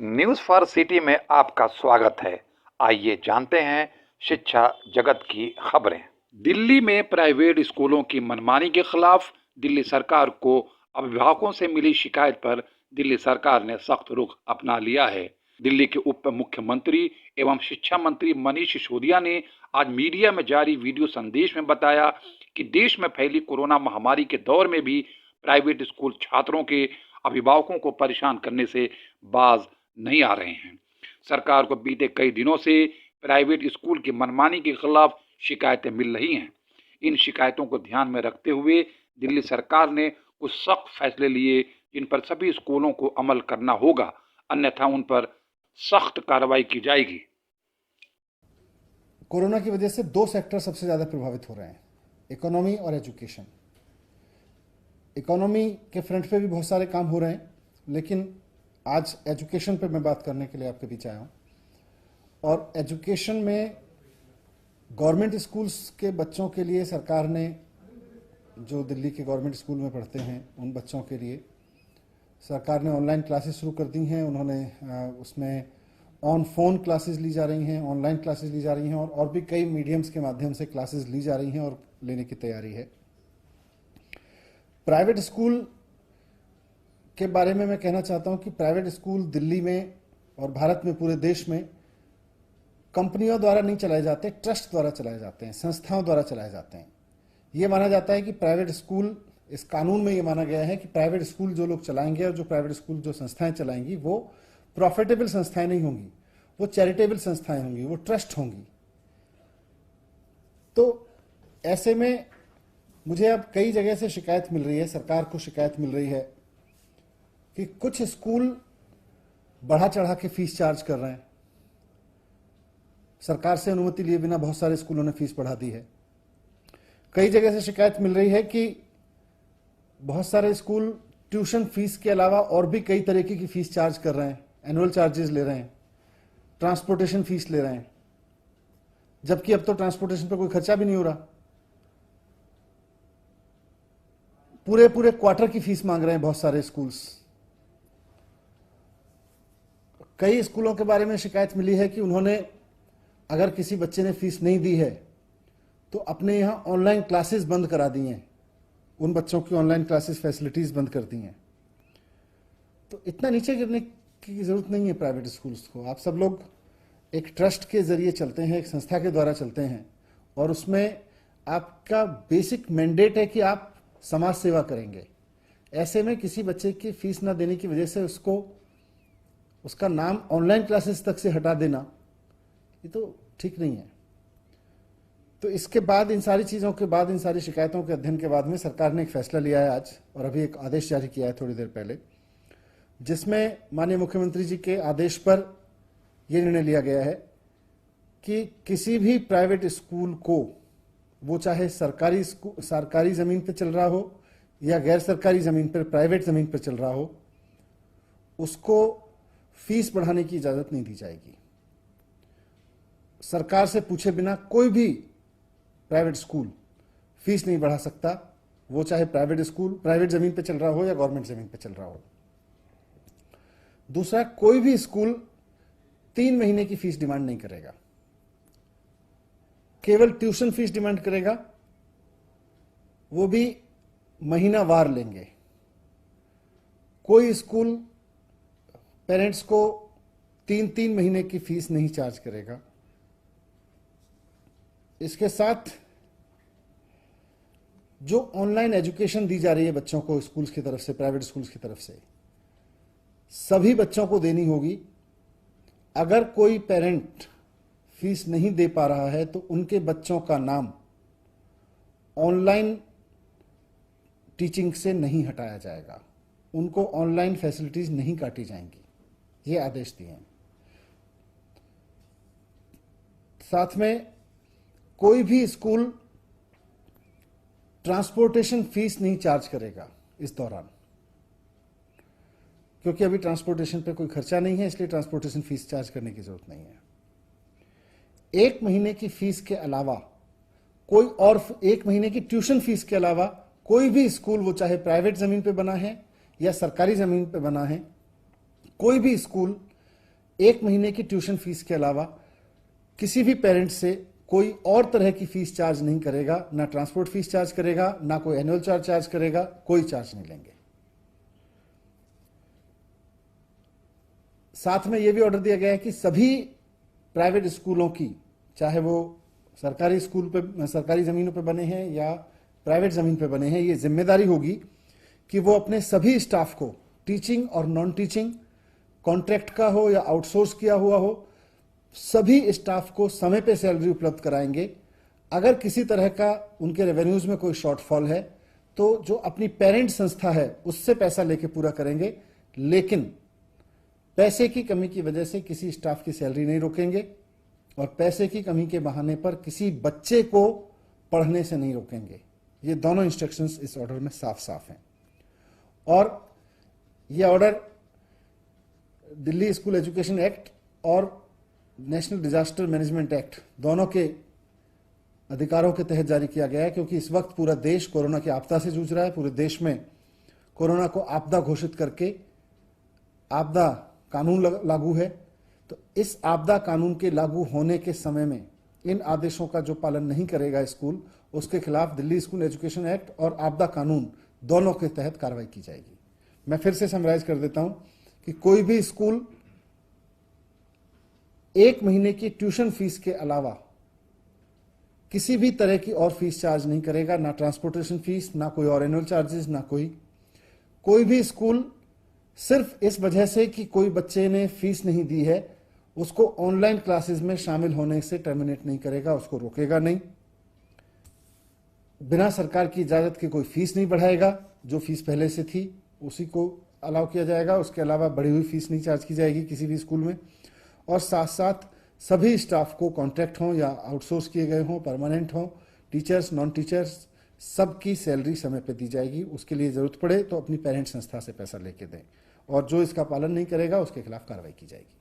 News for city में आपका स्वागत है। आइए जानते हैं शिक्षा जगत की खबरें। दिल्ली में प्राइवेट स्कूलों की मनमानी के खिलाफ दिल्ली सरकार को अभिभावकों से मिली शिकायत पर दिल्ली सरकार ने सख्त रुख अपना लिया है। दिल्ली के उप मुख्यमंत्री एवं शिक्षा मंत्री मनीष सिसोदिया ने आज मीडिया में जारी वीडियो संदेश में बताया कि देश में फैली कोरोना महामारी के दौर में भी प्राइवेट स्कूल छात्रों के अभिभावकों को परेशान करने से बाज नहीं आ रहे हैं। सरकार को बीते कई दिनों से प्राइवेट स्कूल की मनमानी के खिलाफ शिकायतें मिल रही हैं। इन शिकायतों को ध्यान में रखते हुए दिल्ली सरकार ने कुछ सख्त फैसले लिए जिन पर सभी स्कूलों को अमल करना होगा, अन्यथा उन पर सख्त कार्रवाई की जाएगी। कोरोना की वजह से दो सेक्टर सबसे ज़्यादा प्रभावित हो रहे हैं, इकोनॉमी और एजुकेशन। इकोनॉमी के फ्रंट पे भी बहुत सारे काम हो रहे हैं, लेकिन आज एजुकेशन पे मैं बात करने के लिए आपके बीच आया हूँ। और एजुकेशन में गवर्नमेंट स्कूल्स के बच्चों के लिए सरकार ने, जो दिल्ली के गवर्नमेंट स्कूल में पढ़ते हैं उन बच्चों के लिए सरकार ने ऑनलाइन क्लासेस शुरू कर दी हैं। उन्होंने उसमें ऑन फोन क्लासेस ली जा रही हैं, ऑनलाइन क्लासेस ली जा रही हैं और भी कई मीडियम्स के माध्यम से क्लासेस ली जा रही हैं और लेने की तैयारी है। प्राइवेट स्कूल के बारे में मैं कहना चाहता हूं कि प्राइवेट स्कूल दिल्ली में और भारत में पूरे देश में कंपनियों द्वारा नहीं चलाए जाते, ट्रस्ट द्वारा चलाए जाते हैं, संस्थाओं द्वारा चलाए जाते हैं। ये माना जाता है कि प्राइवेट स्कूल, इस कानून में ये माना गया है कि प्राइवेट स्कूल जो लोग चलाएंगे और जो प्राइवेट स्कूल जो संस्थाएं चलाएंगी वो प्रॉफिटेबल संस्थाएं नहीं होंगी, वो चैरिटेबल संस्थाएं होंगी, वो ट्रस्ट होंगी। तो ऐसे में मुझे अब कई जगह से शिकायत मिल रही है, सरकार को शिकायत मिल रही है कि कुछ स्कूल बढ़ा चढ़ा के फीस चार्ज कर रहे हैं। सरकार से अनुमति लिए बिना बहुत सारे स्कूलों ने फीस बढ़ा दी है। कई जगह से शिकायत मिल रही है कि बहुत सारे स्कूल ट्यूशन फीस के अलावा और भी कई तरीके की फीस चार्ज कर रहे हैं, एनुअल चार्जेस ले रहे हैं, ट्रांसपोर्टेशन फीस ले रहे हैं, जबकि अब तो ट्रांसपोर्टेशन पर कोई खर्चा भी नहीं हो रहा। पूरे पूरे क्वार्टर की फीस मांग रहे हैं बहुत सारे स्कूल्स। कई स्कूलों के बारे में शिकायत मिली है कि उन्होंने, अगर किसी बच्चे ने फीस नहीं दी है तो अपने यहाँ ऑनलाइन क्लासेस बंद करा दी हैं, उन बच्चों की ऑनलाइन क्लासेस फैसिलिटीज बंद कर दी हैं। तो इतना नीचे गिरने की जरूरत नहीं है प्राइवेट स्कूल्स को। आप सब लोग एक ट्रस्ट के जरिए चलते हैं, एक संस्था के द्वारा चलते हैं और उसमें आपका बेसिक मैंडेट है कि आप समाज सेवा करेंगे। ऐसे में किसी बच्चे की फीस ना देने की वजह से उसका नाम ऑनलाइन क्लासेस तक से हटा देना, ये तो ठीक नहीं है। तो इसके बाद, इन सारी चीज़ों के बाद, इन सारी शिकायतों के अध्ययन के बाद में सरकार ने एक फैसला लिया है आज, और अभी एक आदेश जारी किया है थोड़ी देर पहले, जिसमें माननीय मुख्यमंत्री जी के आदेश पर यह निर्णय लिया गया है कि किसी भी प्राइवेट स्कूल को, वो चाहे सरकारी ज़मीन पर चल रहा हो या गैर सरकारी ज़मीन पर, प्राइवेट ज़मीन पर चल रहा हो, उसको फीस बढ़ाने की इजाज़त नहीं दी जाएगी। सरकार से पूछे बिना कोई भी प्राइवेट स्कूल फीस नहीं बढ़ा सकता, वो चाहे प्राइवेट स्कूल प्राइवेट ज़मीन पर चल रहा हो या गवर्नमेंट ज़मीन पर चल रहा हो। दूसरा, कोई भी स्कूल 3 महीने की फीस डिमांड नहीं करेगा, केवल ट्यूशन फीस डिमांड करेगा, वो भी महीनावार लेंगे। कोई स्कूल पेरेंट्स को 3 महीने की फीस नहीं चार्ज करेगा। इसके साथ जो ऑनलाइन एजुकेशन दी जा रही है बच्चों को स्कूल्स की तरफ से, प्राइवेट स्कूल्स की तरफ से, सभी बच्चों को देनी होगी। अगर कोई पेरेंट फीस नहीं दे पा रहा है तो उनके बच्चों का नाम ऑनलाइन टीचिंग से नहीं हटाया जाएगा, उनको ऑनलाइन फैसिलिटीज नहीं काटी जाएंगी, ये आदेश दिए हैं। साथ में कोई भी स्कूल ट्रांसपोर्टेशन फीस नहीं चार्ज करेगा इस दौरान, क्योंकि अभी ट्रांसपोर्टेशन पे कोई खर्चा नहीं है, इसलिए ट्रांसपोर्टेशन फीस चार्ज करने की जरूरत नहीं है। 1 महीने की फीस के अलावा कोई और, 1 महीने की ट्यूशन फीस के अलावा कोई भी स्कूल, वो चाहे प्राइवेट जमीन पे बना है या सरकारी जमीन पे बना है, कोई भी स्कूल 1 महीने की ट्यूशन फीस के अलावा किसी भी पेरेंट से कोई और तरह की फीस चार्ज नहीं करेगा, ना ट्रांसपोर्ट फीस चार्ज करेगा, ना कोई एनुअल चार्ज करेगा, कोई चार्ज नहीं लेंगे। साथ में यह भी ऑर्डर दिया गया है कि सभी प्राइवेट स्कूलों की, चाहे वो सरकारी स्कूल पे, सरकारी जमीनों पे बने हैं या प्राइवेट जमीन पे बने हैं, ये जिम्मेदारी होगी कि वो अपने सभी स्टाफ को, टीचिंग और नॉन टीचिंग, कॉन्ट्रैक्ट का हो या आउटसोर्स किया हुआ हो, सभी स्टाफ को समय पे सैलरी उपलब्ध कराएंगे। अगर किसी तरह का उनके रेवेन्यूज में कोई शॉर्टफॉल है तो जो अपनी पेरेंट संस्था है उससे पैसा लेके पूरा करेंगे, लेकिन पैसे की कमी की वजह से किसी स्टाफ की सैलरी नहीं रोकेंगे और पैसे की कमी के बहाने पर किसी बच्चे को पढ़ने से नहीं रोकेंगे। ये दोनों इंस्ट्रक्शंस इस ऑर्डर में साफ साफ हैं। और ये order Delhi school education act और नेशनल डिजास्टर मैनेजमेंट एक्ट दोनों के अधिकारों के तहत जारी किया गया है, क्योंकि इस वक्त पूरा देश कोरोना की आपदा से जूझ रहा है। पूरे देश में कोरोना को आपदा घोषित करके आपदा कानून लागू है। तो इस आपदा कानून के लागू होने के समय में इन आदेशों का जो पालन नहीं करेगा स्कूल, उसके खिलाफ दिल्ली स्कूल एजुकेशन एक्ट और आपदा कानून दोनों के तहत कार्रवाई की जाएगी। मैं फिर से समराइज कर देता हूं कि कोई भी स्कूल 1 महीने की ट्यूशन फीस के अलावा किसी भी तरह की और फीस चार्ज नहीं करेगा, ना ट्रांसपोर्टेशन फीस, ना कोई और एनुअल चार्जेस, ना कोई भी स्कूल सिर्फ इस वजह से कि कोई बच्चे ने फीस नहीं दी है उसको ऑनलाइन क्लासेस में शामिल होने से टर्मिनेट नहीं करेगा, उसको रोकेगा नहीं। बिना सरकार की इजाजत के कोई फीस नहीं बढ़ाएगा, जो फीस पहले से थी उसी को अलाउ किया जाएगा। उसके अलावा बढ़ी हुई फीस नहीं चार्ज की जाएगी किसी भी स्कूल में। और साथ साथ सभी स्टाफ को, कॉन्ट्रैक्ट हों या आउटसोर्स किए गए हों, परमानेंट हों, टीचर्स, नॉन टीचर्स, सबकी सैलरी समय पर दी जाएगी। उसके लिए जरूरत पड़े तो अपनी पेरेंट संस्था से पैसा लेके दें, और जो इसका पालन नहीं करेगा उसके खिलाफ कार्रवाई की जाएगी।